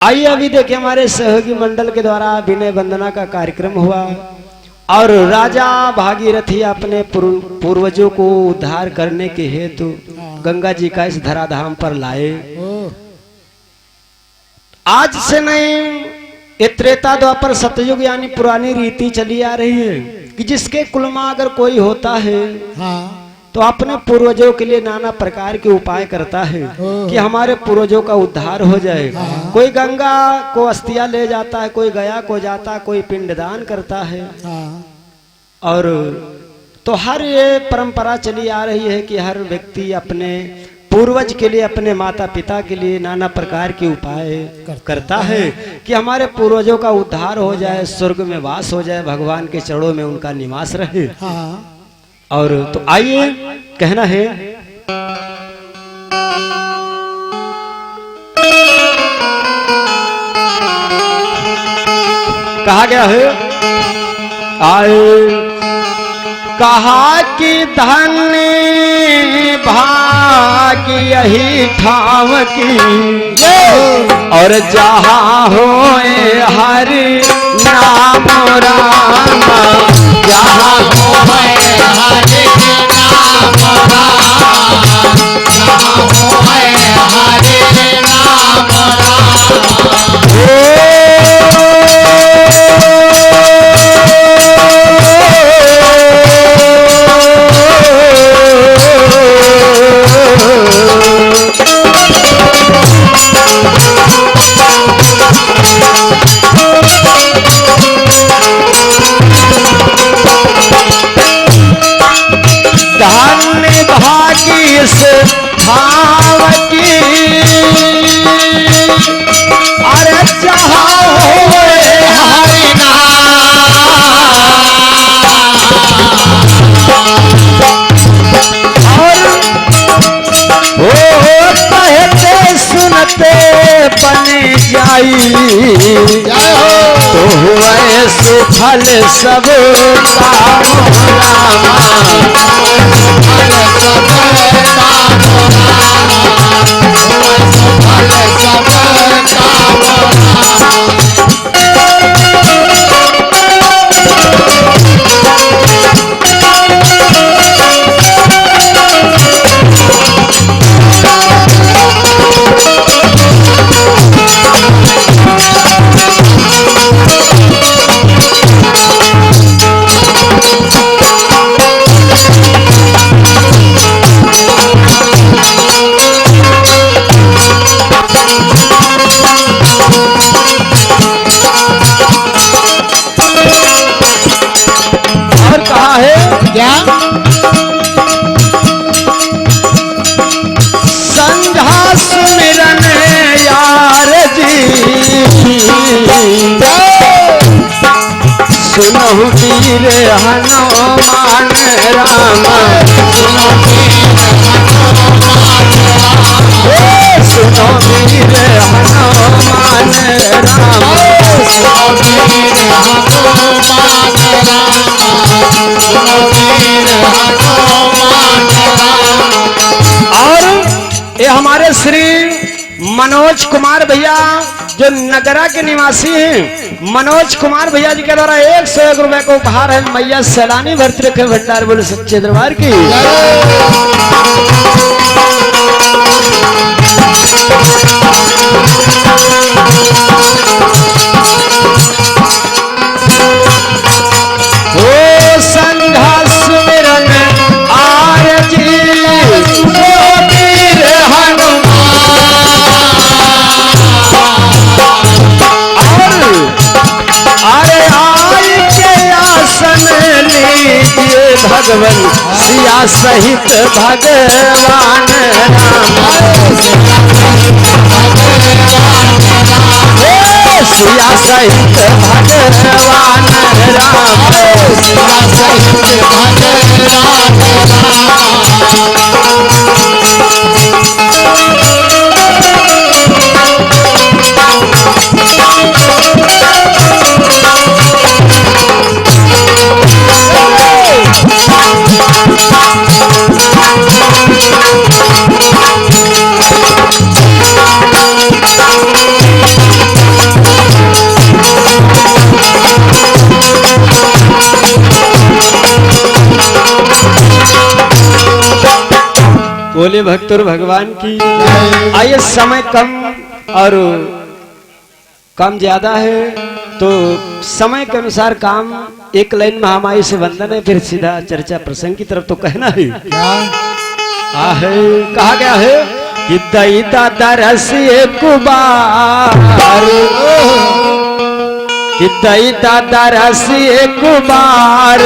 आइए अभी देखिए हमारे सहयोगी मंडल के द्वारा विनय वंदना का कार्यक्रम हुआ और राजा भागीरथी अपने पूर्वजों को उद्धार करने के हेतु गंगा जी का इस धराधाम पर लाए। आज से नहीं, ये त्रेता द्वापर सतयुग यानी पुरानी रीति चली आ रही है कि जिसके कुल में अगर कोई होता है तो अपने पूर्वजों के लिए नाना प्रकार के उपाय करता है कि हमारे पूर्वजों का उद्धार हो जाए। कोई गंगा को अस्थिया ले जाता है, कोई गया को जाता है, कोई पिंडदान करता है। और तो हर ये परंपरा चली आ रही है कि हर व्यक्ति अपने पूर्वज के लिए, अपने माता पिता के लिए नाना प्रकार के उपाय करता है कि हमारे पूर्वजों का उद्धार हो जाए, स्वर्ग में वास हो जाए, भगवान के चरणों में उनका निवास रहे। और तो आइए कहना है कहा गया है, आए कहा कि धन्य भाग यही ठाव की और जहाँ होए हरि नाम राम, जहाँ होए हरि नाम राम, जहाँ होए हरि नाम धन्य भागी इस भाव की, अरे जहाँ होए हरि नाम, और कहते सुनते बन जाई तो हुए सुफल सब संध्या सुमिरन यार जी, सुनहु वीर हनुमान राम, सुनो वीर हनुमान और ये हमारे श्री मनोज कुमार भैया जो नगरा के निवासी हैं, मनोज कुमार भैया जी के द्वारा 101 रुपए को उपहार है। मैया सैलानी भर्ती रखे भंडार बोले सच्चे दरबार की। भगवान सिया सहित भगवान राम, सिया सहित भगवान बोले भक्त और भगवान की। आइए समय कम और काम ज्यादा है तो समय के अनुसार काम एक लाइन महामाई से वंदन है, फिर सीधा चर्चा प्रसंग की तरफ तो कहना है। आहे कहा गया है कि दई दादा रसिए कुबार, कि दई दादा रसिए कुबार,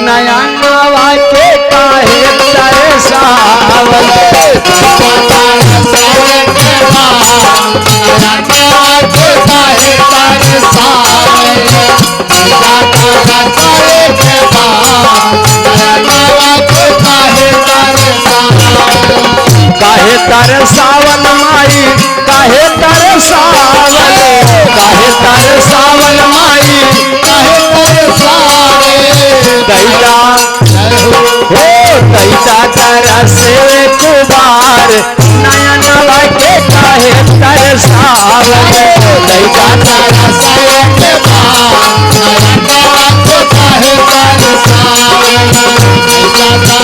नया नवा के काहे तरसावल, काहे तरसावल माई, काहे तरसावल, काहे तरसावल माई, काहे तरसावल, दैदा हो दैदा तरसे कुबार, नया नवा के काहे तरसावल, दैदा तरसे कुबार, नया नवा के काहे तरसावल, दैदा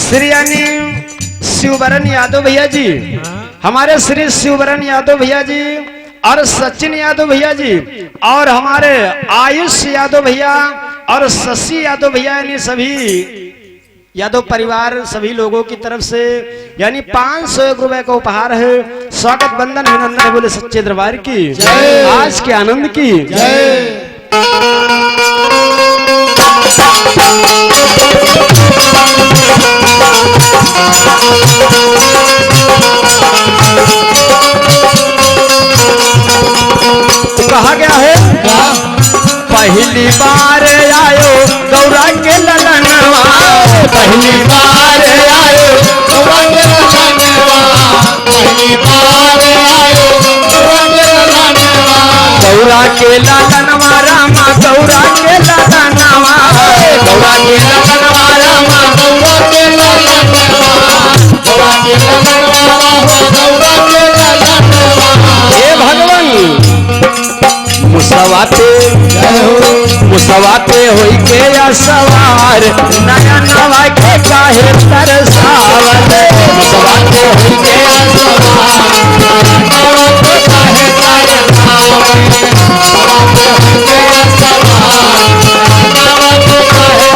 श्री यानी शिववरण यादव भैया जी, हमारे श्री शिववरण यादव भैया जी और सचिन यादव भैया जी और हमारे आयुष यादव भैया और शशि यादव भैया यानी सभी यादव परिवार सभी लोगों की तरफ से यानी 501 रुपए का उपहार है। स्वागत बंदन अभिनंदन बोले सच्चे दरबार की आज के आनंद की जय। कहा गया है पहली बार आयो गौरा के ललनवा, पहली बार आयो गौरा के ललनवा, पहली बार आयो गौरा के ललनवा, गौरा के ललनवा रामा, गौरा के ललनवा, गौरा के ललनवा रामा, गौरा के ललनवा, गौरा के ललनवा, गौरा के ललनवा। हे भगवान मुसवाते होई के या सवार, नया नवा के काहे तरसावल, मुसवाते होई के या सवार, नया नवा के काहे तरसावल, मुसवाते होई के या सवार, नया नवा के काहे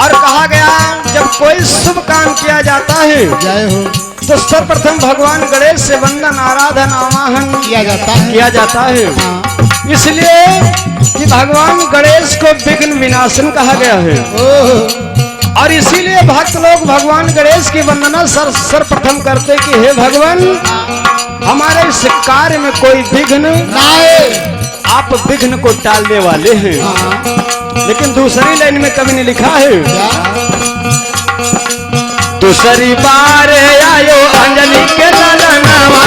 और कहा गया जब कोई शुभ काम किया जाता है जय हो तो सर्वप्रथम भगवान गणेश से वंदन आराधन आवाहन किया जाता है। इसलिए कि भगवान गणेश को विघ्न विनाशन कहा गया है और इसीलिए भक्त लोग भगवान गणेश की वंदना सर्वप्रथम करते कि हे भगवान हमारे इस कार्य में कोई विघ्न ना आए, आप विघ्न को टालने वाले हैं। लेकिन दूसरी लाइन में कवि ने लिखा है दूसरी बार आयो अंजलि के ललनवा,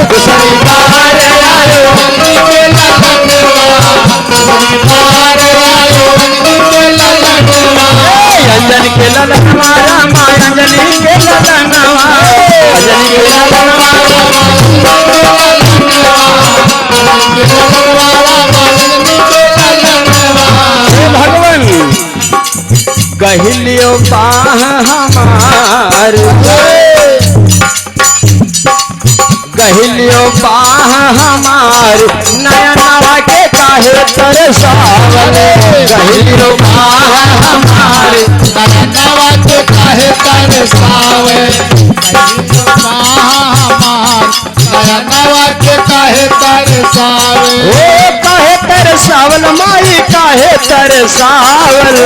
दूसरी बार आयो अंजलि के ललनवा, दूसरी बार आयो अंजलि के ललनवा, अंजलि के ललनवा रामा, अंजलि के ललनवा, अंजलि भगवान कहलियो बाह हमार कहलियो बाह हमार नया नवा के काहे तरसावले कहलियो बाह हमार नया नवा के काहे तरसावे नया नवा के काहे तरसावे ओ काहे तरसावल माई काहे तरसावल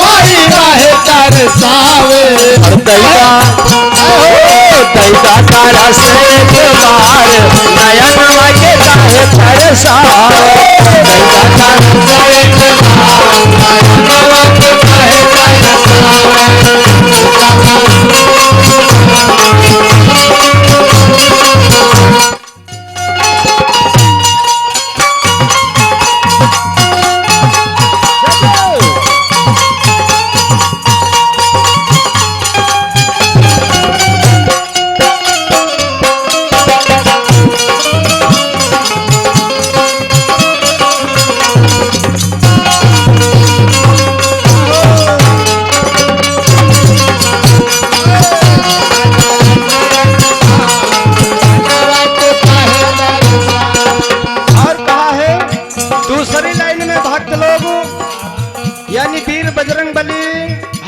माई काहे तरसावे दैदा दैदा तारा से एक बार नया नवा के काहे तरसावल दैदा तारा से एक बार नया नवा के काहे तरसावे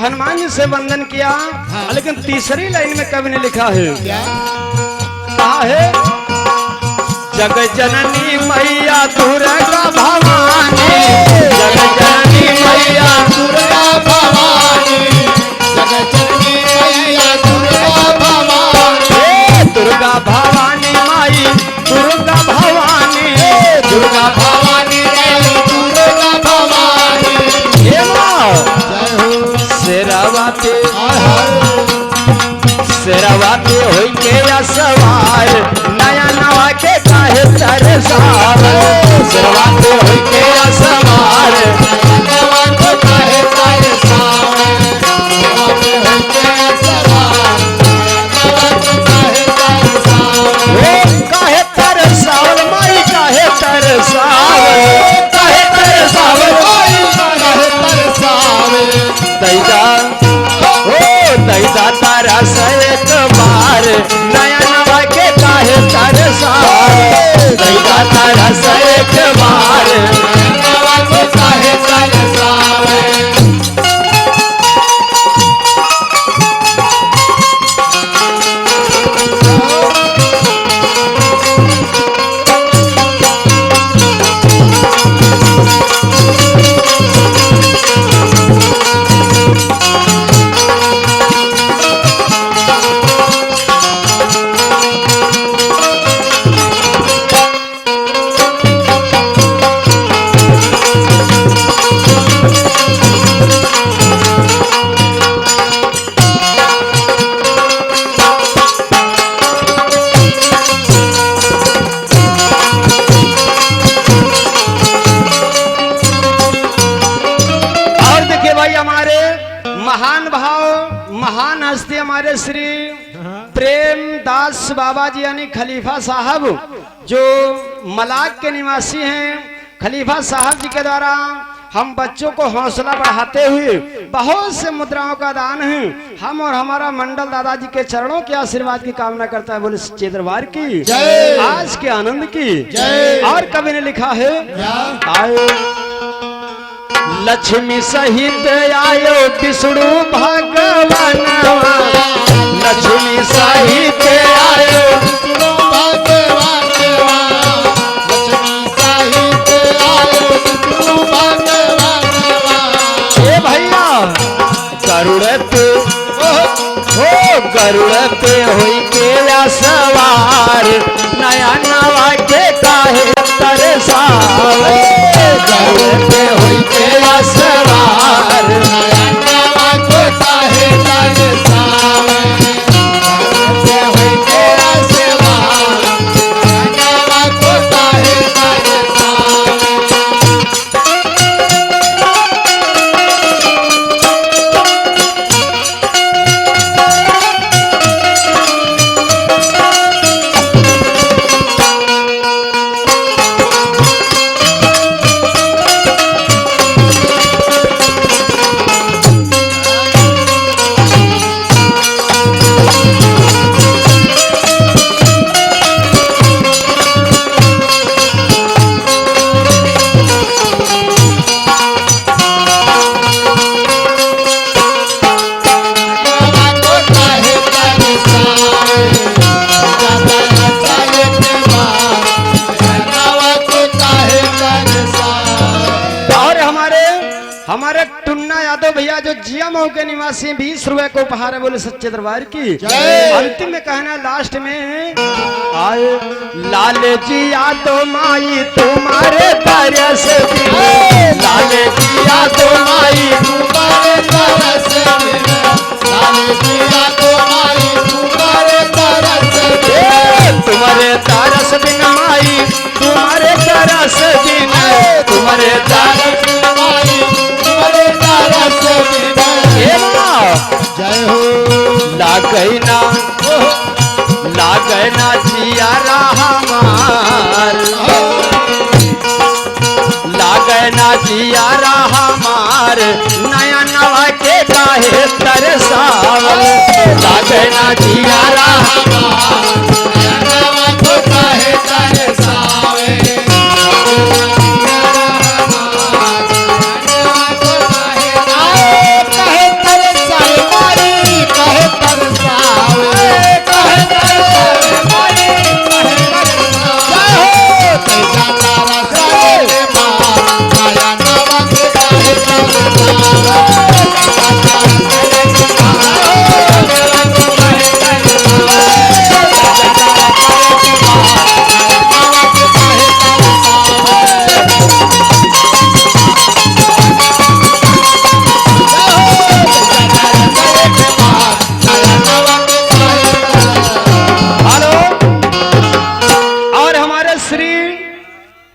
हनुमान जी से वंदन किया। हाँ। लेकिन तीसरी लाइन में कवि ने लिखा है कहा है जग जननी मैया दुर्गा भवानी जग जननी मैया दुर्गा भवानी जग जननी मैया दुर्गा भवानी दुर्गा भवानी माई दुर्गा भवानी दुर्गा भवानी दुर्गा भवानी हे माँ शेरावाते शेरावाते होई के सवार नया नवा के काहे तरसावल शेरावाते होई के सवार नया नवा के काहे तरसावल होई के सवार नया नवा के काहे तरसावल ओ काहे तरसावल माई काहे तरसावल माई काहे तरसावल दैदा ओ दैदा तारा से एक बार नया नवा के काहे तरसावल दैदा तारा से एक बार नया नवा के काहे तरसावल महान भाव महान हस्ती हमारे श्री प्रेमदास बाबा जी यानी खलीफा साहब जो मलाक के निवासी हैं। खलीफा साहब जी के द्वारा हम बच्चों को हौसला बढ़ाते हुए बहुत से मुद्राओं का दान है। हम और हमारा मंडल दादाजी के चरणों के आशीर्वाद की कामना करता है। बोले सच्चे दरबार की जय, आज के आनंद की जय। और कवि ने लिखा है आयो लक्ष्मी सहित आयो विष्णु भगवान लक्ष्मी सहित आयो विष्णु भगवान लक्ष्मी सहित आयो विष्णु भगवान ए भैया गरुड़ पे हो गरुड़ पे होई के सवार नया नवा के काहे तरसावे गरुड़ पे होई के सवार नया नवा के काहे तरसावे गरुड़ पे होई के सवार नया नवा के काहे तरसावे हमारे टुन्ना यादव भैया जो जिया मऊ के निवासी 20 रुपए को उपहार है, बोले सच्चे दरबार की अंतिम में कहना लास्ट में आए लाल जी यादव माई तुम्हारे तरस लाल जी यादव माई तुम्हारे तरस लाल जी यादव माई तुम्हारे तरस तुम्हारे तरस बिन माई तुम्हारे तरस बिन तुम्हारे तरस माई तुम्हारे तरस जय हो लागना जिया हमार लागना जिया हमार नया नवा के काहे तरसावल लागना जिया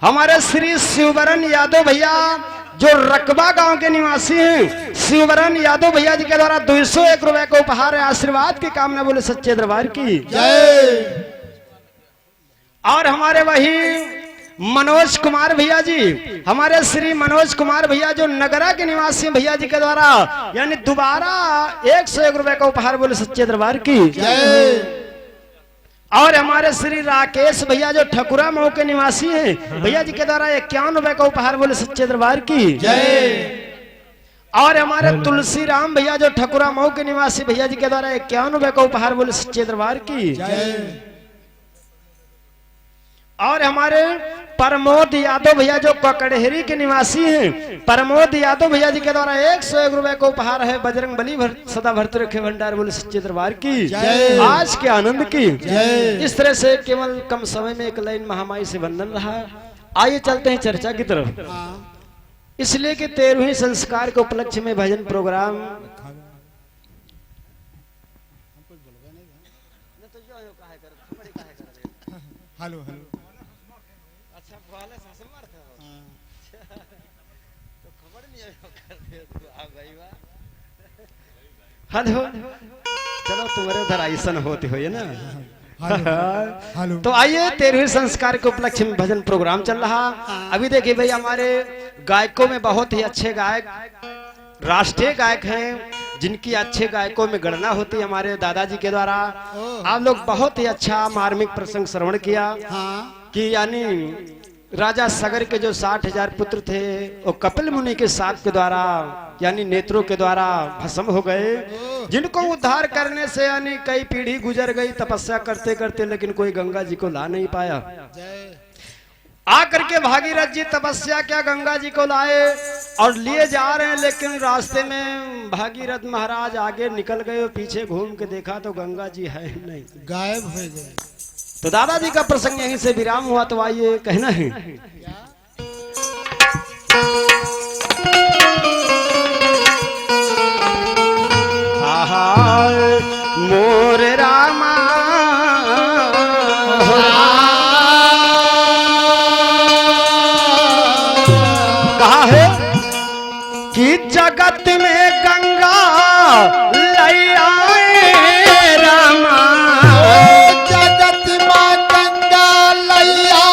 हमारे श्री शिववरण यादव भैया जो रकबा गांव के निवासी हैं, शिववरण यादव भैया जी के द्वारा 201 रुपए को उपहार है। आशीर्वाद की कामना बोले सच्चे दरबार की जय। और हमारे वही मनोज कुमार भैया जी, हमारे श्री मनोज कुमार भैया जो नगरा के निवासी भैया जी के द्वारा यानी दोबारा 101 रुपए का उपहार बोले सच्चे दरबार की जय। और हमारे श्री राकेश भैया जो ठकुरा मऊ के निवासी हैं, भैया जी के द्वारा 51 रुपए का उपहार बोले सच्चे दरबार की जय। और हमारे तुलसी राम भैया जो ठकुरा मऊ के निवासी भैया जी के द्वारा 51 रुपए का उपहार बोले सच्चे दरबार की जय। और हमारे प्रमोद यादव भैया जो ककड़हेरी के निवासी हैं, प्रमोद यादव भैया जी के द्वारा 101 रुपए को उपहार है। बजरंग बली सदा भरते रखे भंडार बोले सच्चे दरबार की जय। आज के आनंद की जय। इस तरह से केवल कम समय में एक लाइन महामाई से वंदन रहा। आइए चलते हैं चर्चा की तरफ, इसलिए कि 13वीं संस्कार के उपलक्ष्य में भजन प्रोग्राम हेलो हेलो हेलो चलो तुम्हारे उधर ऐसा होती हो ना। हेलो। तो आइए 13वीं संस्कार के उपलक्ष्य में भजन प्रोग्राम चल रहा। अभी देखिए भाई हमारे गायकों में बहुत ही अच्छे गायक राष्ट्रीय गायक हैं, जिनकी अच्छे गायकों में गणना होती है हमारे दादाजी के द्वारा। आप लोग बहुत ही अच्छा मार्मिक प्रसंग श्रवण किया कि यानी राजा सगर के जो 60,000 पुत्र थे वो कपिल मुनि के साथ के द्वारा यानी नेत्रों के द्वारा भस्म हो गए, जिनको उद्धार करने से यानी कई पीढ़ी गुजर गई तपस्या करते करते, लेकिन कोई गंगा जी को ला नहीं पाया। आकर के भागीरथ जी तपस्या क्या गंगा जी को लाए और लिए जा रहे हैं, लेकिन रास्ते में भागीरथ महाराज आगे निकल गए और पीछे घूम के देखा तो गंगा जी है नहीं, गायब हो गए। तो दादाजी का प्रसंग यहीं से विराम हुआ। तो आइए कहना है मोर रामा कहा है कि जगत में गंगा लैया रामा, जगत मां गंगा लैया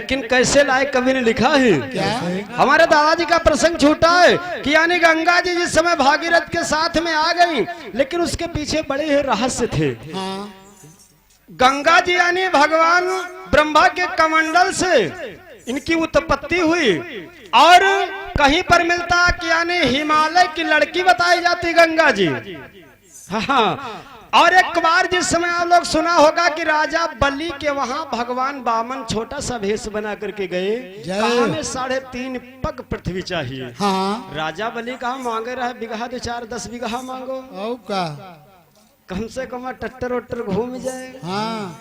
लेकिन कैसे लाए कवि ने लिखा है क्या? हमारे दादाजी का प्रसंग छूटा है कि यानी गंगा जी जिस समय भागीरथ के साथ में आ गई, लेकिन उसके पीछे बड़े ही रहस्य थे। हाँ। गंगा जी यानी भगवान ब्रह्मा के कमंडल से इनकी उत्पत्ति हुई और कहीं पर मिलता कि यानी हिमालय की लड़की बताई जाती गंगा जी। हाँ, और एक बार जिस समय आप लोग सुना होगा कि राजा बलि के वहां भगवान वामन छोटा सा भेष बना करके गए, कहा में 3.5 पग पृथ्वी चाहिए। हाँ। राजा बलि कहा मांगे रहे बिगहा 2-4-10 बीघा मांगो, और का कम से कम टट्टर वट्टर घूम जाए। हाँ।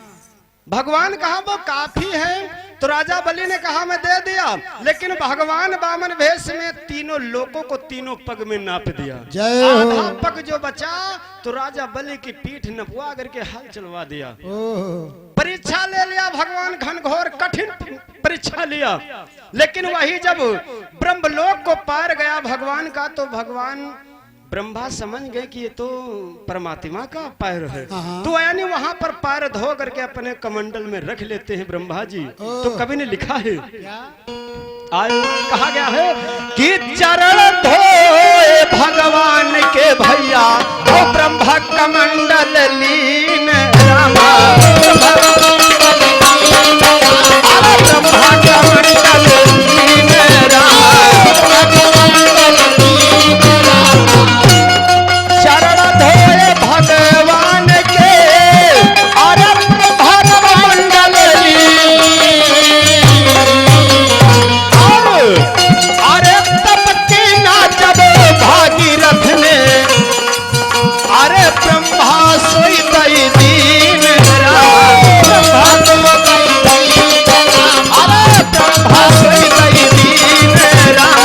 भगवान कहा वो काफी है, तो राजा बलि ने कहा मैं दे दिया, लेकिन भगवान वामन भेष में तीनों लोगों को तीनों पग में नाप दिया। आधा पग जो बचा तो राजा बलि की पीठ नपवा करके हल चलवा दिया। परीक्षा ले लिया भगवान, घनघोर कठिन परीक्षा लिया, लेकिन वही जब ब्रह्मलोक को पार गया भगवान का, तो भगवान ब्रह्मा समझ गए कि ये तो परमात्मा का पैर है। तो यानी वहां पर पैर धो करके अपने कमंडल में रख लेते हैं ब्रह्मा जी। तो कवि ने लिखा है, कहा गया है कि चरण धोए भगवान के भैया, तो ब्रह्मा कमंडल लीन रामा, ब्रह्मा कमंडल लीन रामा, चरण धोए भगवान के अरे भगमंडल अरे तब की नाचब भागीरथ ने, अरे ब्रह्मा सोई दई दीन राम, अरे ब्रह्मा सोई दई दीन राम।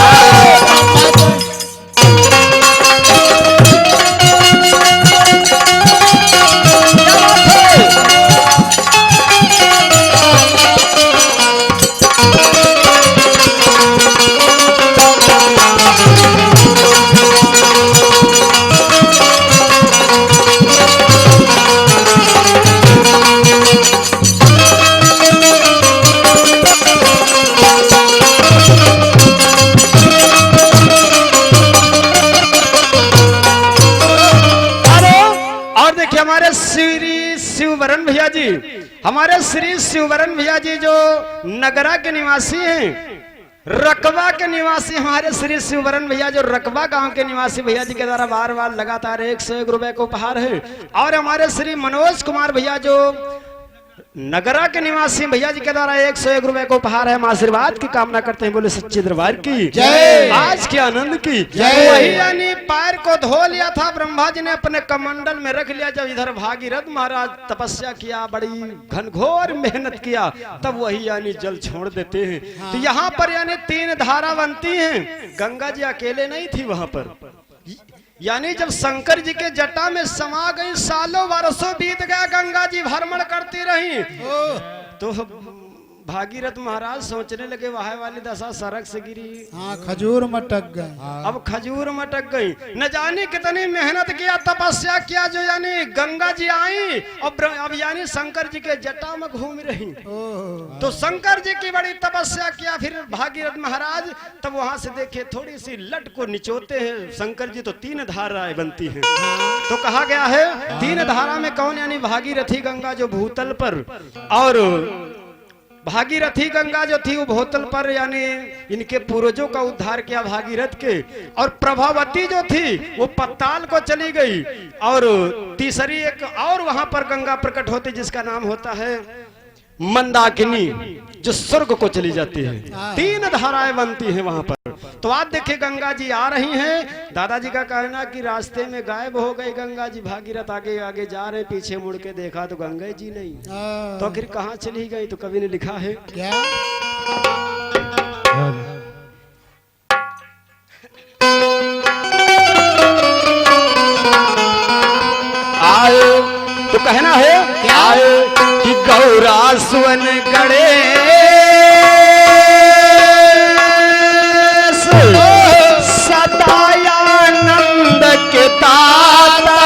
हमारे श्री शिववरण भैया जी, हमारे श्री शिववरण भैया जी जो नगरा के निवासी हैं, रकबा के निवासी, हमारे श्री शिववरण भैया जो रकबा गांव के निवासी भैया जी के द्वारा बार बार लगातार 101 रुपए को उपहार है। और हमारे श्री मनोज कुमार भैया जो नगरा के निवासी भैया जी के द्वारा 101 रुपए को उपहार है। हम आशीर्वाद की कामना करते हैं, बोले सच्चे दरबार की जय, आज के आनंद की जय। वही यानी पैर को धो लिया था ब्रह्मा जी ने, अपने कमंडल में रख लिया। जब इधर भागीरथ महाराज तपस्या किया, बड़ी घनघोर मेहनत किया, तब वही यानी जल छोड़ देते हैं। तो यहाँ पर यानी 3 धारा बनती हैं। गंगा जी अकेले नहीं थी वहां पर, यानी जब शंकर जी के जटा में समा गई, सालों बरसों बीत गया, गंगा जी भ्रमण करती रही, तो भागीरथ महाराज सोचने लगे वहां वाली दशा सड़क से गिरी। हाँ, खजूर मटक गए। अब खजूर मटक गई, न जाने कितनी मेहनत किया, तपस्या किया, जो यानी गंगा जी आई और अब यानी शंकर जी के जटा में घूम रही। तो शंकर जी की बड़ी तपस्या किया, फिर भागीरथ महाराज तब वहां से देखे थोड़ी सी लट को निचोते हैं शंकर जी, तो 3 धाराएं बनती हैं। तो कहा गया है 3 धारा में कौन, यानी भागीरथी गंगा जो भूतल पर, और भागीरथी गंगा जो थी वो भूतल पर, यानी इनके पूर्वजों का उद्धार किया भागीरथ के, और प्रभावती जो थी वो पताल को चली गई, और तीसरी एक और वहां पर गंगा प्रकट होती जिसका नाम होता है मंदाकिनी, जो स्वर्ग को चली जाती है। 3 धाराएं बनती हैं वहां पर। तो आज देखिए गंगा जी आ रही हैं। दादाजी का कहना कि रास्ते में गायब हो गई गंगा जी, भागीरथ आगे आगे जा रहे, पीछे मुड़ के देखा तो गंगा जी नहीं, तो आखिर कहाँ चली गई। तो कवि ने लिखा है क्या? आए तो कहना है आए कि गौरा सुवन गणे सदायानंद के दाता,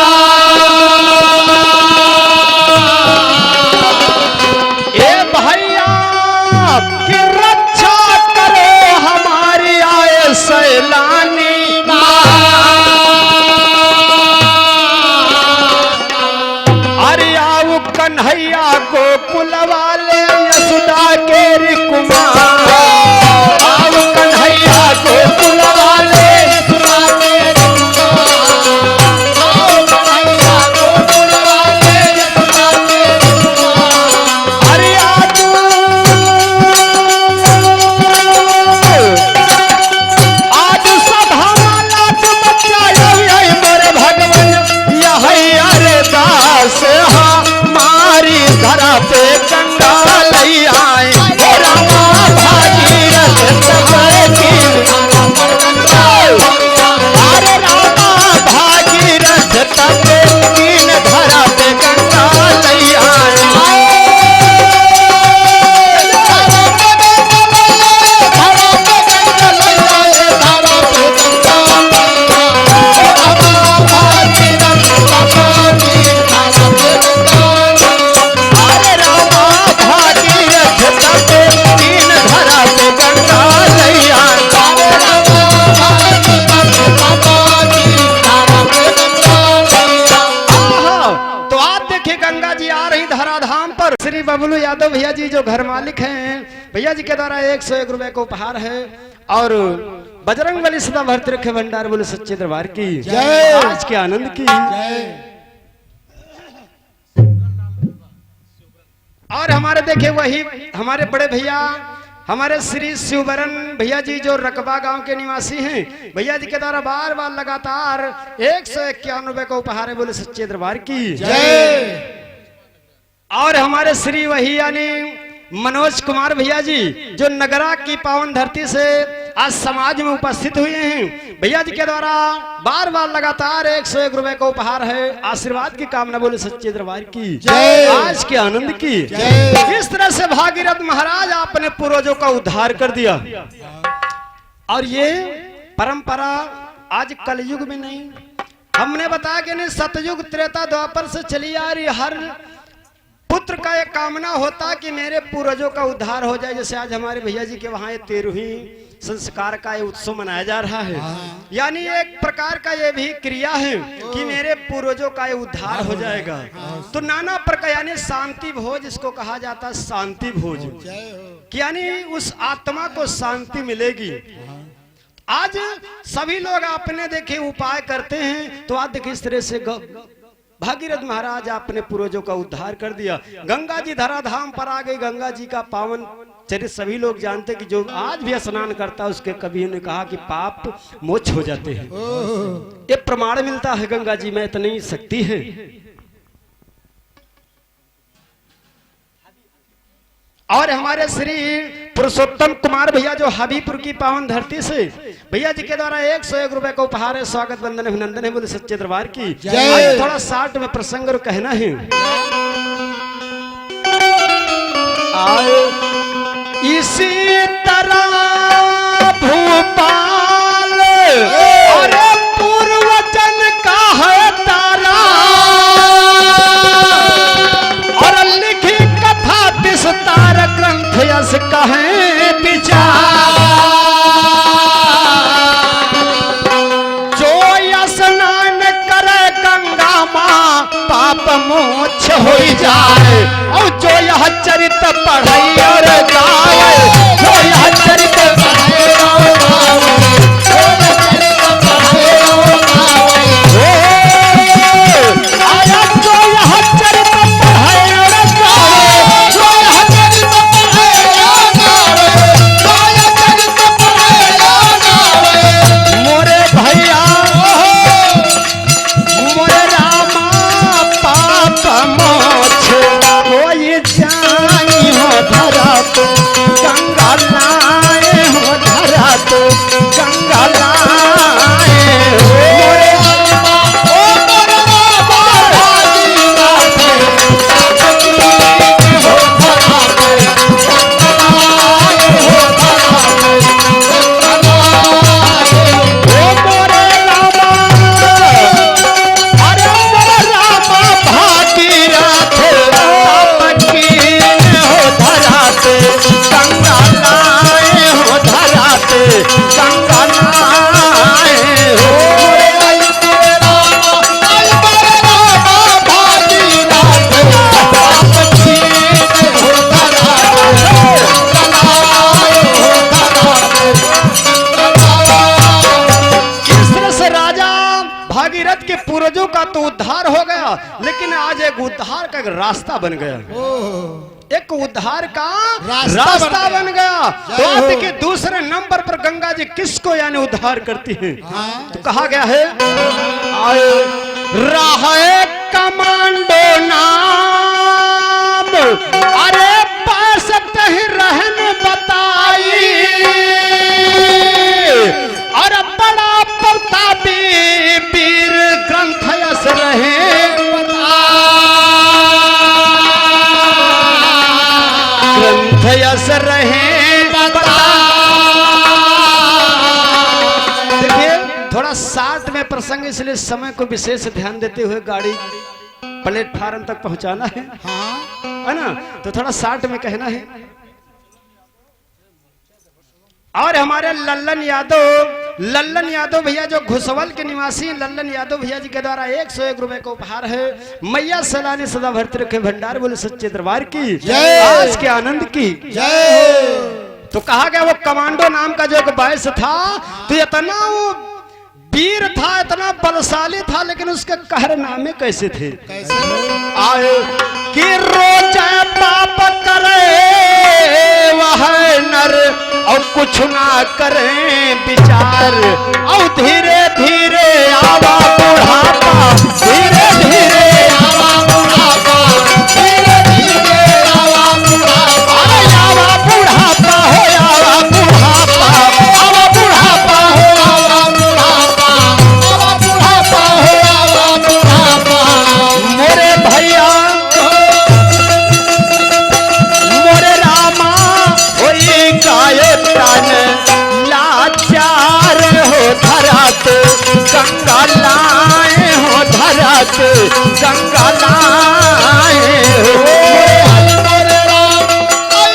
ए भैया कि यादव भैया जी जो घर मालिक हैं, भैया जी के द्वारा 101 रुपए का उपहार है। और बजरंग बली सदा भरते रखे भंडार बोले सच्चे दरबार की जय। आज के आनंद की। और हमारे देखे वही हमारे बड़े भैया हमारे श्री शिवबरन भैया जी जो रकबा गांव के निवासी हैं, भैया जी के द्वारा बार बार लगातार 151 रुपए का उपहार है बोले सच्चे दरबार की जय। और हमारे श्री वही यानी मनोज कुमार भैया जी जो नगरा की पावन धरती से आज समाज में उपस्थित हुए हैं, भैया जी के द्वारा बार बार लगातार 101 रुपए का उपहार है। आशीर्वाद की कामना बोले सच्चे दरबार की जय। आज के आनंद की जय। इस तरह से भागीरथ महाराज आपने पूर्वजों का उद्धार कर दिया। और ये परंपरा आज कलयुग में नहीं, हमने बताया कि नहीं सतयुग त्रेता द्वापर से चली आ रही। हर पुत्र का एक कामना होता कि मेरे पूर्वजों का उद्धार हो जाए। जैसे आज हमारे भैया जी के वहां 13वीं संस्कार का ये उत्सव मनाया जा रहा है, यानी एक प्रकार का ये भी क्रिया है कि मेरे पूर्वजों का ये उद्धार हो जाएगा। तो नाना प्रकार यानी शांति भोज इसको कहा जाता है, शांति भोज यानी उस आत्मा को शांति मिलेगी। आज सभी लोग अपने देखे उपाय करते हैं, तो आज देखिए इस तरह से भागीरथ महाराज आपने पूर्वजों का उद्धार कर दिया। गंगा जी धराधाम पर आ गई, गंगा जी का पावन चरित्र सभी लोग जानते कि जो आज भी स्नान करता है उसके कभी ने कहा कि पाप मोक्ष हो जाते हैं। ये प्रमाण मिलता है गंगा जी में इतनी शक्ति है। और हमारे श्री पुरुषोत्तम कुमार भैया जो हबीपुर की पावन धरती से भैया जी के द्वारा 101 रुपए का उपहार है। स्वागत वंदन अभिनंदन है बोले सच्चे दरबार की जय। थोड़ा 60 में प्रसंग और कहना है। इसी तरह भूपाल और पूर्वजन का है तारा और लिखी कथा विस्तार ग्रंथ यस कहे विचार। जो स्नान करे गंगा माँ पाप मोक्ष हो जाए। और जो यह चरित पढ़े और गावे, जो यह चरित पढ़े और गावे, जो यह चरित पढ़े और गावे, आया जो यह चरित पढ़े और गावे, जो यह चरित पढ़े और गावे, जो यह चरित पढ़े और गावे। मोरे भैया मोरे रामा पाप मोक्ष कोई जाई हो धरा तो गंगा लाए हो धरा तो गंगा लाए हो। मोरे रामा ओ मोरे रामा भागीरथ हो धरा तो गंगा लाए हो धरा तो गंगा लाए हो। मोरे रामा अरे मोरे रामा भागीरथ तापकी हो धरा ते गंगा लाए हो धरा ते गंगा लाए हो। मोरे रामा भागीरथ तापकी हो धरा ते गंगा लाए हो धरा ते। इस तरह से राजा भागीरथ के पूर्वजों का तो उद्धार हो गया, लेकिन आज एक उद्धार का एक रास्ता बन गया। एक उद्धार का रास्ता बन गया। तो आप देखिए दूसरे नंबर पर गंगा जी किसको यानी उद्धार करती हैं। तो कहा गया है राह कमांडो नाम अरे पास ही रहन बताई और बड़ा प्रतापी वीर ग्रंथ यस रहे ग्रंथ यस रहे। देखिए थोड़ा 60 में प्रसंग, इसलिए समय को विशेष ध्यान देते हुए गाड़ी प्लेटफार्म तक पहुंचाना है ना। तो थोड़ा 60 में कहना है। और हमारे लल्लन यादव लल्लन यादव भैया जो घुसवल के निवासी हैं, लल्लन यादव भैया जी के द्वारा 101 रुपए का उपहार है। मैया सलाने सदा भरते रखे भंडार, बोले सच्चे दरबार की जय। आज के आनंद की जय। तो कहा गया वो कमांडो नाम का जो एक बायस था, तो इतना वो वीर था, इतना बलशाली था, लेकिन उसके कहरनामे कैसे थे? कैसे? आए कि रोज पाप करे वह नर और कुछ ना करें विचार, और धीरे धीरे आवा बुढ़ापा, धीरे धीरे आवा बुढ़ापा, धीरे धीरे आवा बुढ़ापा, आवा बुढ़ापा हो आवा बुढ़ापा, आवा बुढ़ापा हो आवा बुढ़ापा, आवा बुढ़ापा हो आवा बुढ़ापा। मोरे भैया मोरे रामा होई गाय तन लाचार हो धरात, गंगा लाए हो धरात, गंगा लाए हो। मोरे राम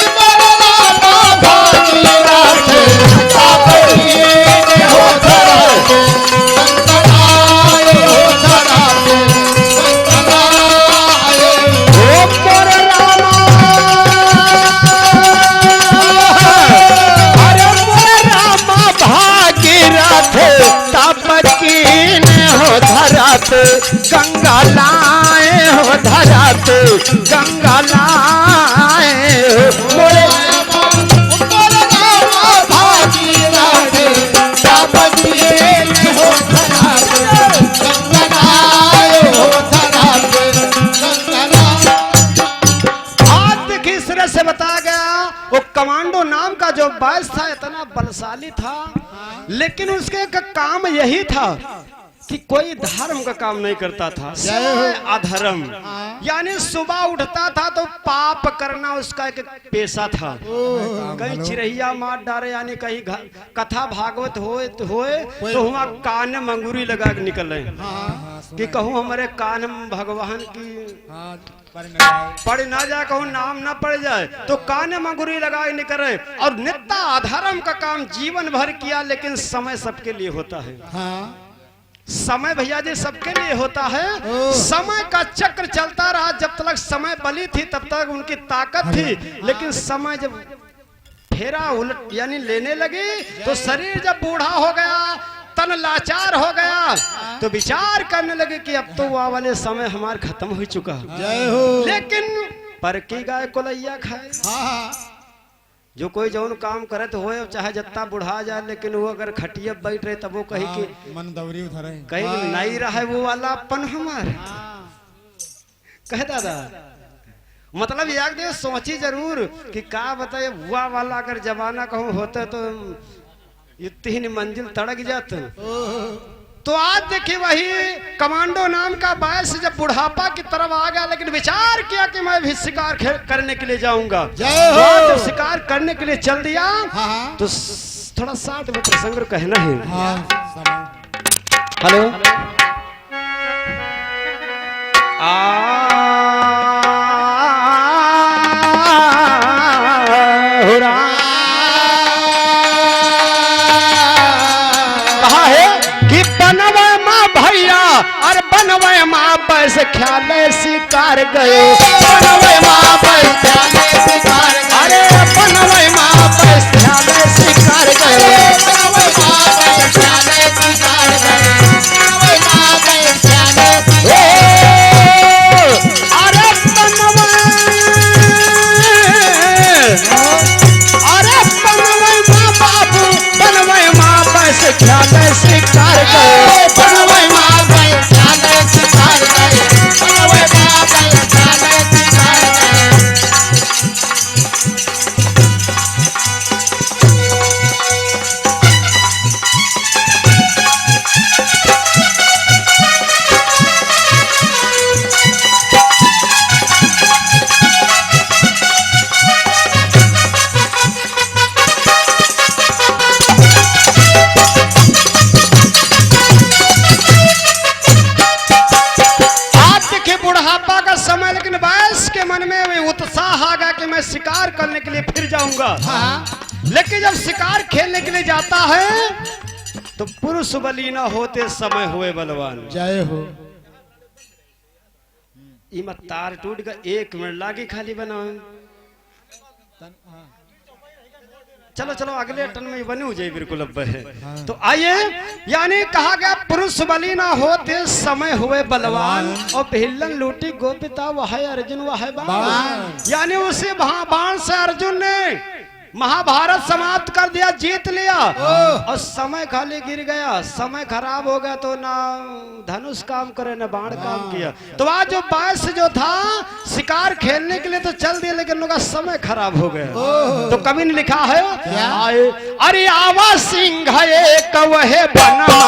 मोरे रामा भागीरथ आपनी हो धरात, गंगा लाए हो धरात, गंगा लाए हो। मोरे रामा अरे मोरे रामा भागीरथ तापकीन हो धरात, गंगा लाए हो धरात, गंगा लाए हो। मोरे रामा भागीरथ तापकीन हो धरात, गंगा लाए हो धरात, गंगा लाए। आज देखिए इस तरह से बताया गया वो कमांडो नाम का जो बायस था इतना बलशाली था, लेकिन उसके का काम यही था कि कोई धर्म का काम नहीं करता था, सिवाय अधर्म। यानी सुबह उठता था तो पाप करना उसका एक पेशा था। कहीं चिरैया मार डाले, यानी कहीं कथा भागवत होए तो वहाँ कान में मंगूरी लगा के निकले कि कहूँ हमारे कान में भगवान की पढ़ ना जाए, कहूँ नाम ना पड़ जाए, तो कान में मंगूरी लगा के निकले। और नित्य अधर्म का काम जीवन भर किया, लेकिन समय सबके लिए होता है। समय भैया जी सबके लिए होता है। समय का चक्र चलता रहा, जब तक समय बली थी तब तक उनकी ताकत थी, लेकिन समय जब फेरा उलट यानी लेने लगी, तो शरीर जब बूढ़ा हो गया, तन लाचार हो गया, तो विचार करने लगे कि अब तो वह वाले समय हमारे खत्म हो चुका। जय हो। लेकिन पर की गाय कोलैया खाए। जो कोई जौन काम करे तो होए, चाहे जत्ता बुढ़ा जाए, लेकिन वो अगर खटिया बैठ रहे तब वो कही कि मन दौरी उधर कहीं नहीं रहा वो वाला अपन हमारे कहे दादा। मतलब याद दे सोची जरूर कि का बताए हुआ वाला अगर जमाना कहूँ होता तो ये 3 मंजिल तड़क जाते। तो आज देखिए वही कमांडो नाम का बायस जब बुढ़ापा की तरफ आ गया, लेकिन विचार किया कि मैं भी शिकार करने के लिए जाऊंगा। जब शिकार करने के लिए चल दिया, तो थोड़ा 60 में प्रसंग कहना है। हेलो कहा है कि बनवे माँ भैया और बनवे माँ पैसे ख्याले शिकार गए, बनवे माँ पैसे ख्याले शिकार, अरे बनवे माँ पैसे ख्याले शिकार गए, बनवे माँ पैसे ख्याले शिकार गए, बनवे माँ पैसे ख्याले, अरे बनवे माँ बाबू, बनवे माँ पैसे ख्याले शिकार गए, बनवे माँ पैसे ख्याले शिकार गए, बनवे माँ पैसे ख्याले शिकार गए। बुढ़ापा का समय, लेकिन वयस के मन में उत्साह आ गया कि मैं शिकार करने के लिए फिर जाऊंगा। लेकिन जब शिकार खेलने के लिए जाता है तो पुरुष बली न होते समय हुए बलवान। जय हो। इमा तार टूट गया, 1 मिनट लागे खाली बनाओ। चलो चलो अगले टन में बने हो जाए बिल्कुल अब है। तो आइए, यानी कहा गया पुरुष बली ना होते समय हुए बलवान, और भिल्लन लूटी गोपिता वह अर्जुन वह बाण। यानी उसी बाण से अर्जुन ने महाभारत समाप्त कर दिया, जीत लिया, और समय खाली गिर गया, समय खराब हो गया, तो ना धनुष काम करे ना बाण काम किया। तो आज जो बायस जो था शिकार खेलने के लिए तो चल दिया, लेकिन उनका समय खराब हो गया। तो कवि ने लिखा है, आए अरे आवा सिंह एक वह बनमा,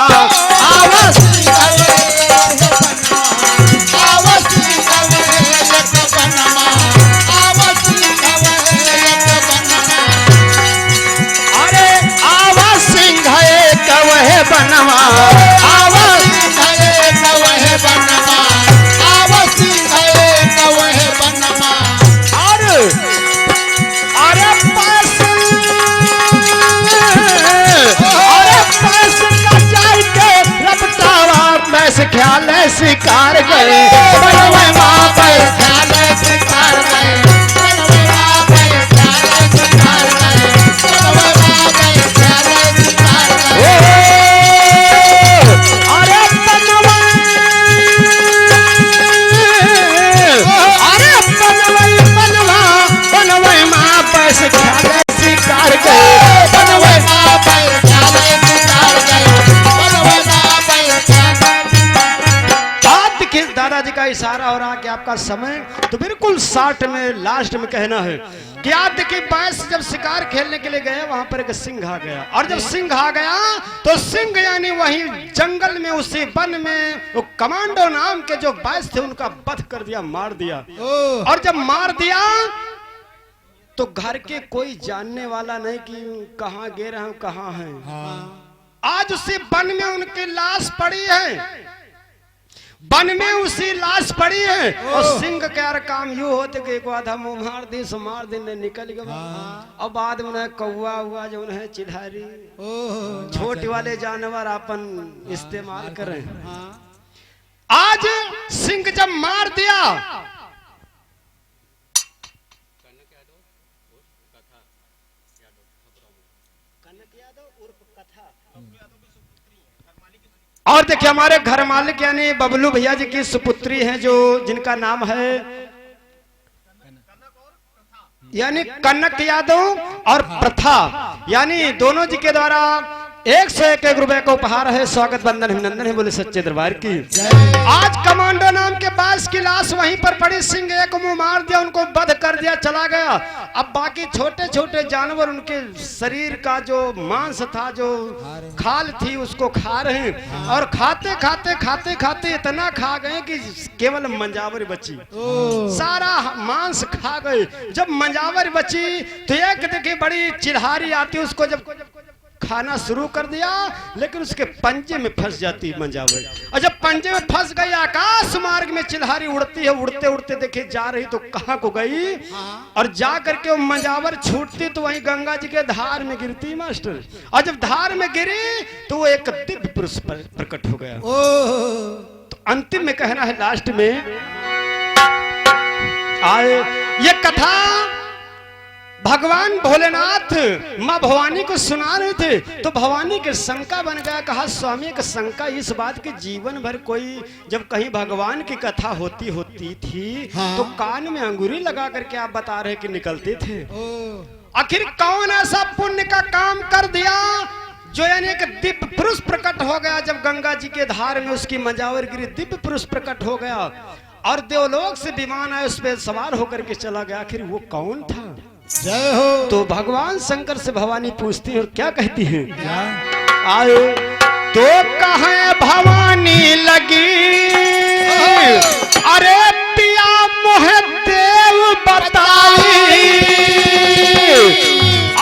आवा सिंह बनवा, आवाज है कवह बनवा, आवाज है कवह बनवा। अरे पैस का जाय के रपटावा, पैस ख्याल है शिकार गए, बनवे माँ पैस ख्याल है शिकार गए, बनवे माँ पैस ख्याल है शिकार गए, बनवे माँ पैस ख्याल है शिकार गए। दादाजी का इशारा हो रहा कि आपका समय तो बिल्कुल 60 में लास्ट में कहना है कि आप देखिए 22 जब शिकार खेलने के लिए गए, वहां पर एक सिंह आ गया, और जब सिंह आ गया तो सिंह यानी वही जंगल में उसी वन में वो कमांडो नाम के जो 22 थे उनका वध कर दिया, मार दिया। और जब मार दिया तो घर के कोई जानने वाला नहीं कि कहाँ गिर रहे हैं कहाँ हैं। आज उसी वन में उनकी लाश पड़ी है, वन में उसी लाश पड़ी है, और सिंह का काम यू होते कि एक आधा मुंह मार दी सो मार दिन निकल गया। और बाद में कौवा हुआ जो है चिल्हारी, छोटे वाले जानवर अपन इस्तेमाल करें। आज सिंह जब मार दिया, और देखिए हमारे घर मालिक यानी बबलू भैया जी की सुपुत्री हैं, जो जिनका नाम है यानी कनक यादव और प्रथा, यानी दोनों जी के द्वारा 101 रुपए का उपहार है। स्वागत बंदन अभिनंदन है, बोले सच्चे दरबार की। आज कमांडो नाम के 22 की लाश वहीं पर पड़ी, सिंह एक मुंह मार दिया, उनको वध कर दिया, चला गया। अब बाकी छोटे छोटे जानवर उनके शरीर का जो मांस था, जो खाल थी, उसको खा रहे हैं, और खाते खाते खाते खाते इतना खा गए कि केवल मंजावर बची, सारा मांस खा गए। जब मंजावर बची तो एक देखिए बड़ी चिल्हारी आती, उसको जब खाना शुरू कर दिया, लेकिन उसके पंजे में फंस जाती मंजावर, और जब पंजे में फंस गई आकाश मार्ग में चिल्हारी उड़ती है, उड़ते उड़ते देखे जा रही तो कहाँ को गई, और जा करके वो मंजावर छूटती तो वहीं गंगा जी के धार में गिरती मास्टर। और जब धार में गिरी तो वो एक दिव्य पुरुष प्रकट हो गया। तो अंतिम में कहना है लास्ट में आए, ये कथा भगवान भोलेनाथ माँ भवानी को सुना रहे थे, तो भवानी के शंका बन गया। कहा स्वामी का शंका इस बात के जीवन भर कोई जब कहीं भगवान की कथा होती थी तो कान में अंगूरी लगा करके आप बता रहे कि निकलते थे। आखिर कौन ऐसा पुण्य का काम कर दिया जो यानी एक दिव्य पुरुष प्रकट हो गया। जब गंगा जी के धार में उसकी मंजावर गिरी, दिव्य पुरुष प्रकट हो गया, और देवलोक से विमान आया, उस पर सवार होकर के चला गया। आखिर वो कौन था? जय हो। तो भगवान शंकर से भवानी पूछती है और क्या कहती है? आए तो कहे भवानी लगी, अरे पिया मोहे देव बताई,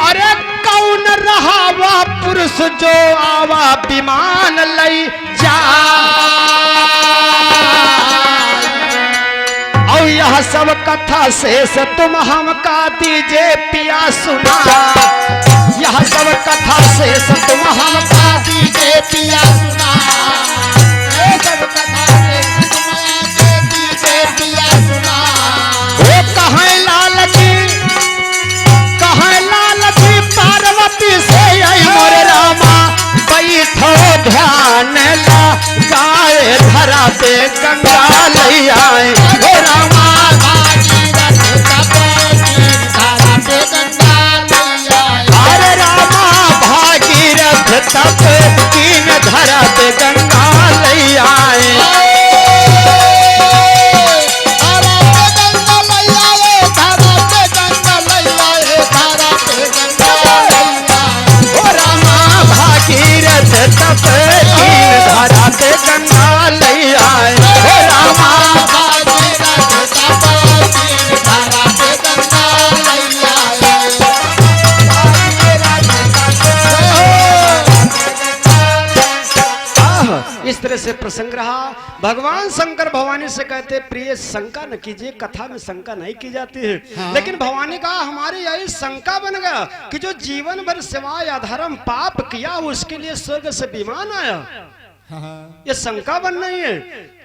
अरे कौन रहा वह पुरुष जो आवा विमान लई जा, और यह सब कथा शेष तुम हमका दीजिए पिया सुना, यह सब कथा शेष तुम हमका दीजिए पिया सुना, ये सब कथा कृष्ण माया के कीजिए पिया सुना। वो कहाँ लाल जी पार्वती से आई मोरे रामा, बैठो ध्यान ला गाय धरा पे गंगा लई आए हे रामा भागीरथ तप कीन धारा पे गंगा लैया। अरे रामा भागीरथ तप कीन धरा पे गंगा लई आए। भागीरथ तप कीन धारा पे गंगा लई आए। हे रामा भागीरथ तप कीन धारा पे गंगा लैया। इस तरह से प्रसंग रहा। भगवान शंकर भवानी से कहते प्रिय शंका न कीजिए, कथा में शंका नहीं की जाती है। हाँ। लेकिन भवानी कहा हमारी यही शंका बन गया कि जो जीवन भर सिवाय अधर्म पाप किया उसके लिए स्वर्ग से विमान आया। हाँ। ये शंका बन नहीं है।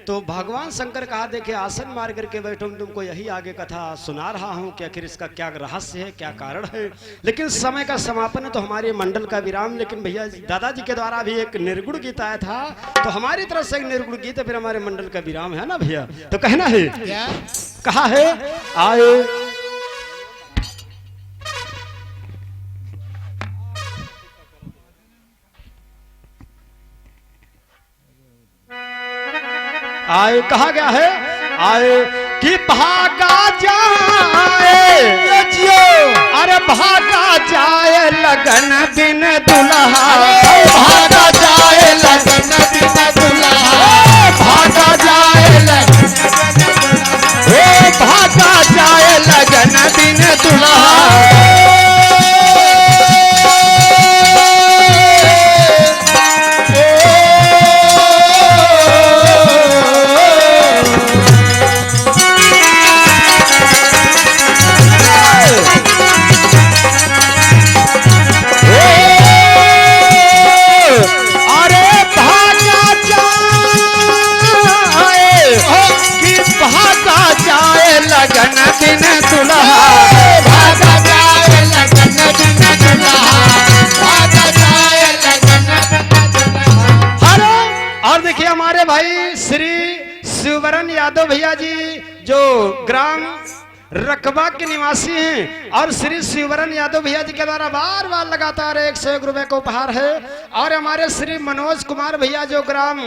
तो भगवान शंकर कहा देखिए आसन मार करके बैठो, तुमको यही आगे कथा सुना रहा हूं कि आखिर इसका क्या रहस्य है, क्या कारण है। लेकिन समय का समापन है तो हमारे मंडल का विराम। लेकिन भैया दादाजी के द्वारा भी एक निर्गुण गीत आया था, तो हमारी तरफ से एक निर्गुण गीत है, फिर हमारे मंडल का विराम है ना भैया। तो कहना है क्या? कहा है आए आए, कहा गया है आए कि भागा जाए, अरे भागा जाए लगन बिन दुल्हा, भागा जाए लगन बिन दुल्हा, भागा जाए भागा जाए लगन बिन दुल्हा। लगन बिन दुल्हा, भागा जाए लगन बिन दुल्हा, भागा जाए लगन बिन दुल्हा। हेलो। और देखिए हमारे भाई श्री शिववरण यादव भैया जी जो ग्राम रकबा के निवासी हैं, और श्री शिववरण यादव भैया जी के द्वारा बार बार लगातार 101 रुपए का उपहार है। और हमारे श्री मनोज कुमार भैया जो ग्राम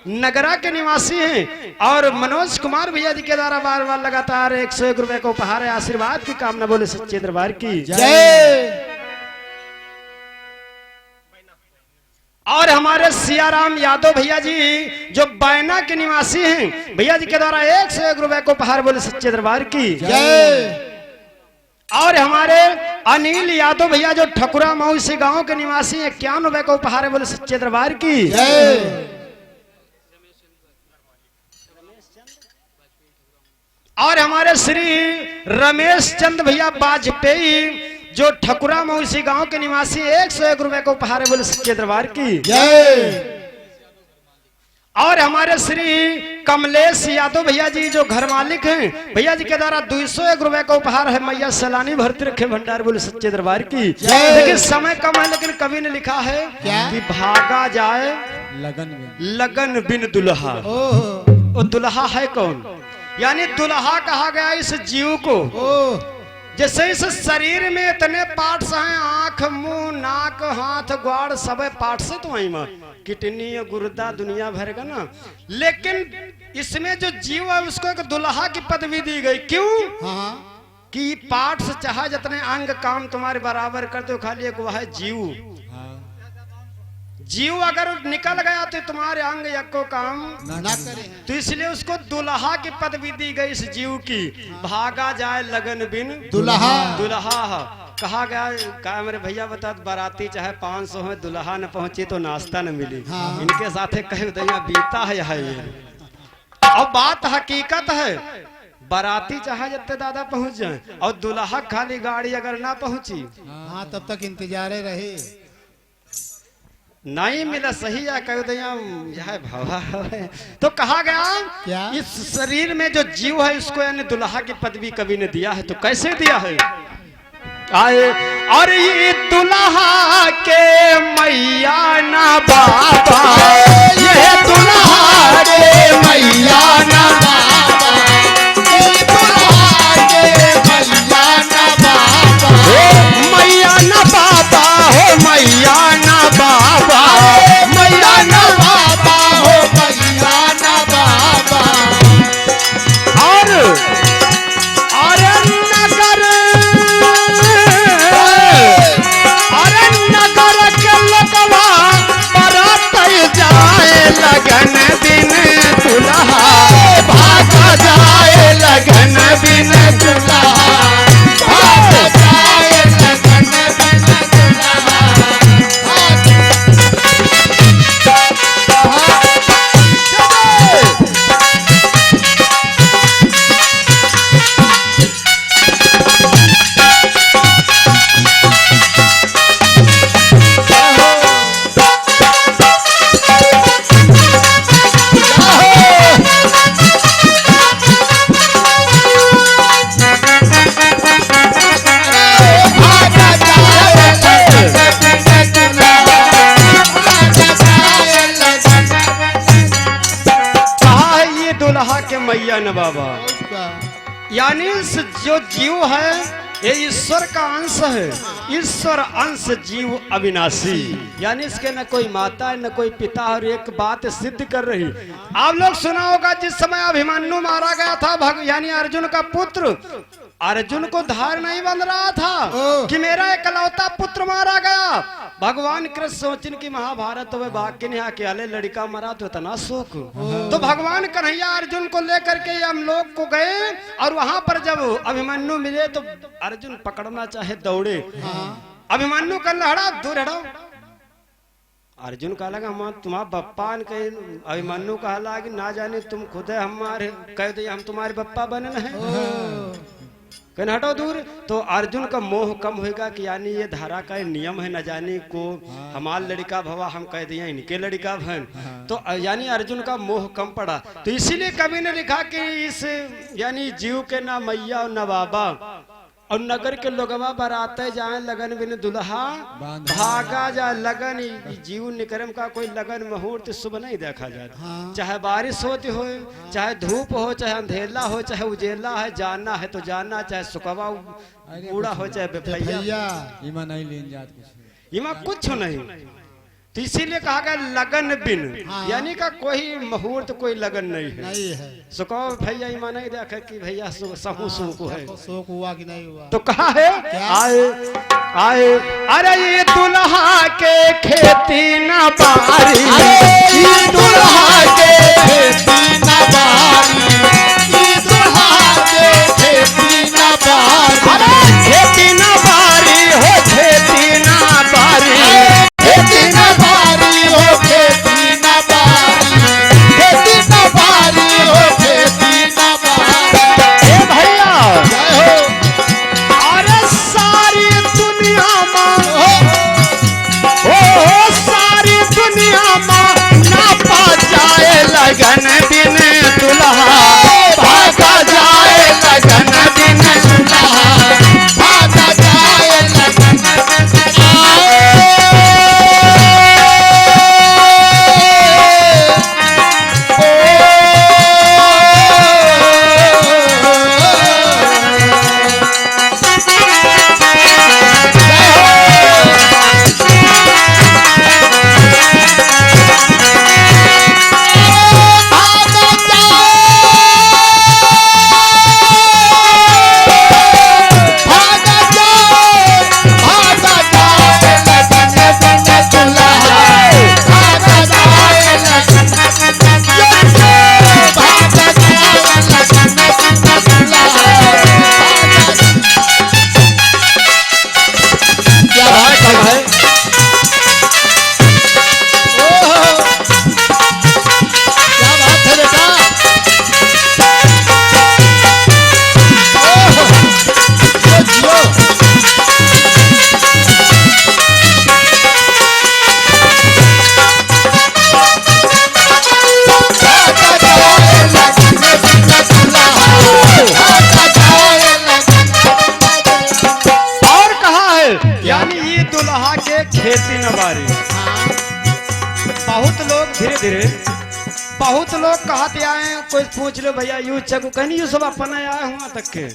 नगरा के निवासी हैं, और मनोज कुमार भैया जी के द्वारा बार बार लगातार 101 रुपए का उपहार है। आशीर्वाद की कामना बोले सच्चे दरबार की जय। और हमारे सियाराम यादव भैया जी जो बैना के निवासी हैं, भैया जी के द्वारा 101 रुपए को उपहार बोले सच्चे दरबार की जय। और हमारे अनिल यादव भैया जो ठकुरा मऊसी गांव के निवासी हैं, 51 रुपए को उपहार है बोले सच्चे दरबार की जय। और हमारे श्री रमेश चंद भैया वाजपेयी जो ठकुरा मऊसी गांव के निवासी 101 रुपए को उपहार है बोले सच्चे दरबार की जय। और हमारे श्री कमलेश यादव भैया जी जो घर मालिक हैं, भैया जी के द्वारा 201 रुपए का उपहार है। मैया सलानी भरती रखे भंडार बोले सच्चे दरबार की। लेकिन समय कम है, लेकिन कवि ने लिखा है कि भागा जाए लगन बिन दुल्हा। वो दुल्हा है कौन? यानी दुल्हा कहा गया इस जीव को जैसे इस शरीर में इतने पार्ट्स हैं, आंख, मुंह, नाक, हाथ, ग्वाड़, सब पार्ट से तो आई मां किडनी, गुर्दा, दुनिया भर का ना। लेकिन इसमें जो जीव है उसको एक दुल्हा की पदवी दी गई। क्यों? कि पार्ट्स चाहे जितने अंग काम तुम्हारे बराबर करते हो, खाली एक वह है जीव। जीव अगर निकल गया तो तुम्हारे अंग यको काम ना करे, तो इसलिए उसको दुल्हा की पदवी दी गई इस जीव की। भागा जाए लगन बिन दुल्हा। दुल्हा कहा गया क्या मेरे भैया बता, बाराती चाहे 500 है, दुल्हा न पहुंचे तो नाश्ता न मिली। इनके साथ कहीं दैया बीता है ये। अब बात हकीकत है, बाराती चाहे जितने दादा पहुंच जाए और दुल्हा खाली गाड़ी अगर ना पहुंची, तब तक इंतजार रहे। नहीं मिला सही या कह दिया यह भवा है। तो कहा गया क्या? इस शरीर में जो जीव है इसको यानी दुल्हा की पदवी कवि ने दिया है। तो कैसे दिया है? आए और ये दुल्हा के मैया ना बाबा, ये दुल्हा के मैया ना बाबा, ये दुल्हा के मैया ना बाबा, मैया ना बाबा हो मैया ना बाबा, मैया ना बाबा हो मैया ना बाबा। और नगर के लोगवा बरात जाए लगन बिन दुल्हा, भाग जाए लगन बिन दुल्हा, भाग जाए लगन बिन दुल्हा। दुल्हा के मैया न बाबा, यानी जो जीव है ये ईश्वर का अंश है। ईश्वर अंश जीव अविनाशी, यानी इसके न कोई माता है न कोई पिता। और एक बात सिद्ध कर रही, आप लोग सुना होगा जिस समय अभिमन्यु मारा गया था, यानी अर्जुन का पुत्र, अर्जुन को धार नहीं बन रहा था कि मेरा एकलौता पुत्र मारा गया। भगवान कृष्ण सोचिन की महाभारत में बाकी नहीं अकेले लड़का मरा तो इतना शोक। तो भगवान कन्हैया अर्जुन को लेकर के हम लोग को गए और वहां पर जब अभिमन्यु मिले तो अर्जुन पकड़ना चाहे दौड़े, अभिमन्यु कर हड़ा दूर हटाओ। अर्जुन कहा लगा हम तुम्हारा बप्पा कहे, अभिमन्यु कहा लगा कि ना जाने तुम खुद है हमारे कह दे हम तुम्हारे बप्पा बनना है, कहना हटो दूर। तो अर्जुन का मोह कम होगा कि यानी ये धारा का नियम है, न जाने को हमार लड़का भवा हम कह दिया इनके लड़का भन। तो यानी अर्जुन का मोह कम पड़ा। तो इसीलिए कवि ने लिखा कि इस यानी जीव के ना मैया और न बाबा, और नगर के लोगवा बराते जाए लगन बिन दुल्हा, भागा जा लगन। जीव निक्रम का कोई लगन मुहूर्त शुभ नहीं देखा जाता। चाहे बारिश होती हो, चाहे धूप हो, चाहे अंधेला हो, चाहे उजेला है, जाना है तो जाना, चाहे सुकवा बूढ़ा हो चाहे बेभैया, इमा कुछ नहीं। तो इसीलिए कहा गया लगन बिन, यानी का कोई मुहूर्त कोई लगन नहीं है। सुको भैया ईमा नहीं देखा कि भैया सहू सुको है, शोक हुआ कि नहीं हुआ। तो कहा है आए आए अरे ये दुल्हा के खेती न बारी, ये दुल्हा के खेती न बारी, ये दुल्हा के खेती न बारी, अरे खेती न बारी हो खेती न बारी, खेती न बारी हो खेती न बारी, खेती न बारी हो खेती न बारी। ए भैया जय हो। अरे सारी दुनिया में हो हो बहुत लोग धीरे धीरे बहुत लोग कहते आए, कोई पूछ लो भैया यू चकू कहनी यू सब अपन आए हुआ तक के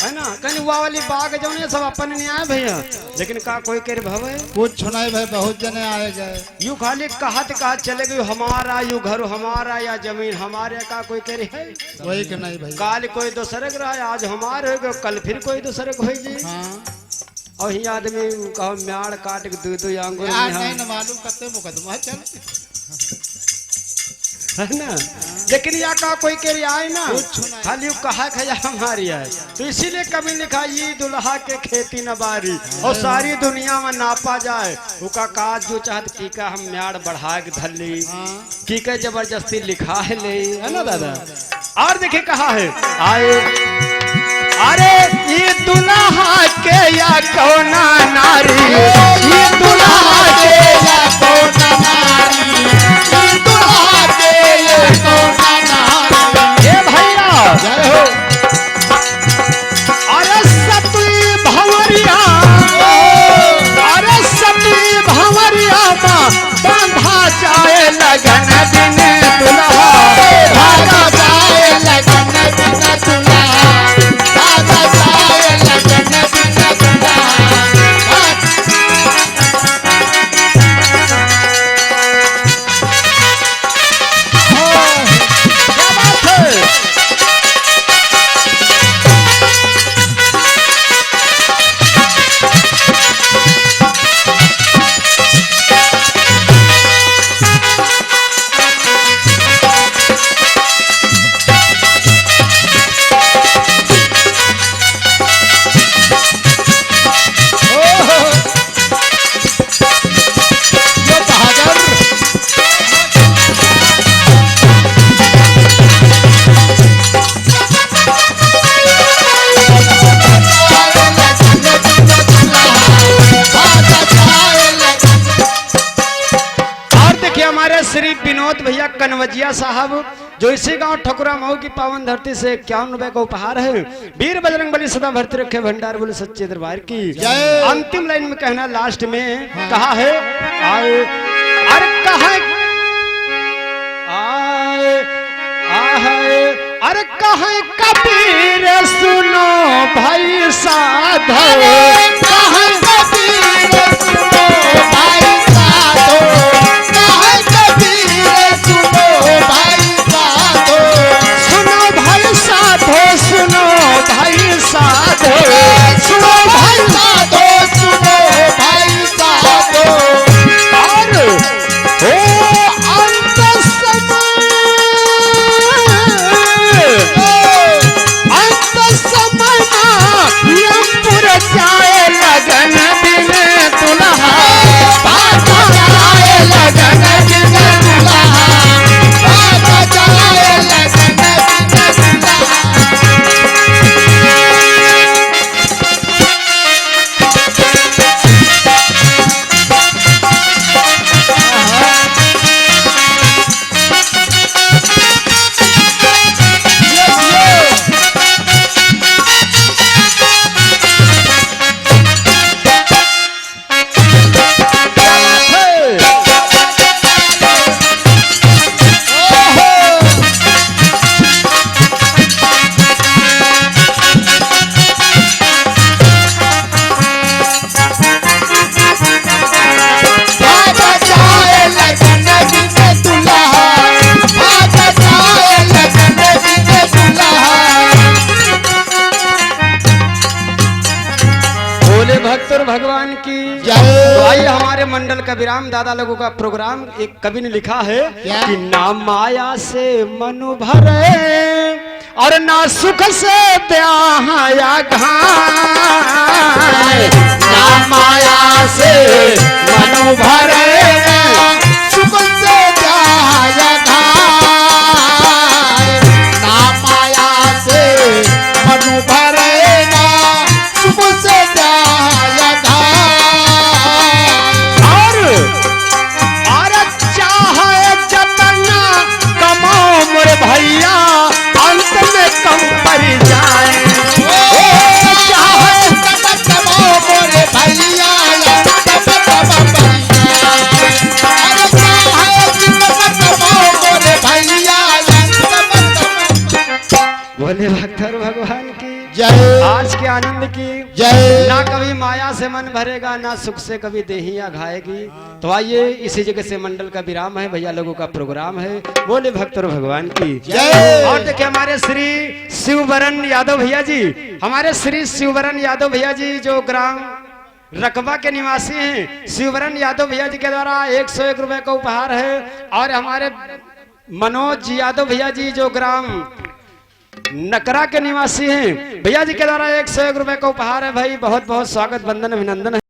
है ना, कहनी वो वाली बाग जो ने सब अपन नहीं आए भैया, लेकिन का कोई कर भवे कुछ नहीं भाई, बहुत जने आए गए। यू खाली कहत चले गए हमारा यू घर हमारा या जमीन हमारे, का कोई करे है वही के नहीं भाई। काल कोई दूसरे रहा है, आज हमारे हो गए, कल फिर कोई दूसरे को होगी। और ही आदमी कहो म्याड़ काट के दो आंगुर नहीं न मालूम कते मुकदमा चल है ना, लेकिन या का कोई के आए ना खाली कहा खया हमारी है, तो इसीलिए कभी लिखा ये दुल्हा के खेती न बारी और सारी दुनिया में नापा जाए उका काज जो चाहत की का हम म्याड़ बढ़ा के धर ली की का जबरदस्ती लिखा है ले, है ना दादा। और देखिए कहा है आए अरे ये दुल्हा के या कौना नारी, ये दुल्हा के या कौना नारी, ये दुल्हा के या कौना नारी। ये भैया जय हो। अरे सती भंवरिया, अरे सती भंवरिया बांधा जाए लगन दिन दुल्हा, भागा जाए लगन दिन दुल्हा, श्री विनोद भैया कनवजिया साहब जो इसी गांव ठकुरा मऊ की पावन धरती से 51 रुपए का उपहार है। वीर बजरंग बली सदा भरते रखे भंडार बोले सच्चे दरबार की। अंतिम लाइन में कहना लास्ट में कहा है आए अरे कहा आए आए अरे कहा कबीर सुनो भाई साधो, कहा कबीर सुनो भाई साधो, सुनो भाई साधो, सुनो भाई साधो, सुनो भाई साधो। और ओ अंत समय यमपुर जाए लगन दिन दुल्हा, बाबा जाए लगन दिन दुल्हा, बाबा जाए लगन दिन दुल्हा। भगवान की तो आइए हमारे मंडल का विराम दादा लोगों का प्रोग्राम। एक कवि ने लिखा है कि ना माया से मनु भरे और ना सुख से ब्याहाया घाय, ना माया से मनु भरे सुख से ब्याहाया घाय, ना माया से मनु भरे ना सुख से भैया अंत में कम पर जाए, चाहे मोरे भैया जय आज के आनंद की जय। ना कभी माया से मन भरेगा, ना सुख से कभी देहिया घाएगी। तो आइए इसी जगह से मंडल का विराम है, भैया लोगों का प्रोग्राम है। बोले भक्त और भगवान की जय। और देखिए हमारे श्री शिववरण यादव भैया जी, हमारे श्री शिववरण यादव भैया जी जो ग्राम रकबा के निवासी हैं, शिववरण यादव भैया जी के द्वारा 101 रुपए का उपहार है। और हमारे मनोज यादव भैया जी जो ग्राम नकरा के निवासी हैं, भैया जी के द्वारा 101 रुपए का उपहार है। भाई बहुत बहुत स्वागत, वंदन, अभिनंदन है।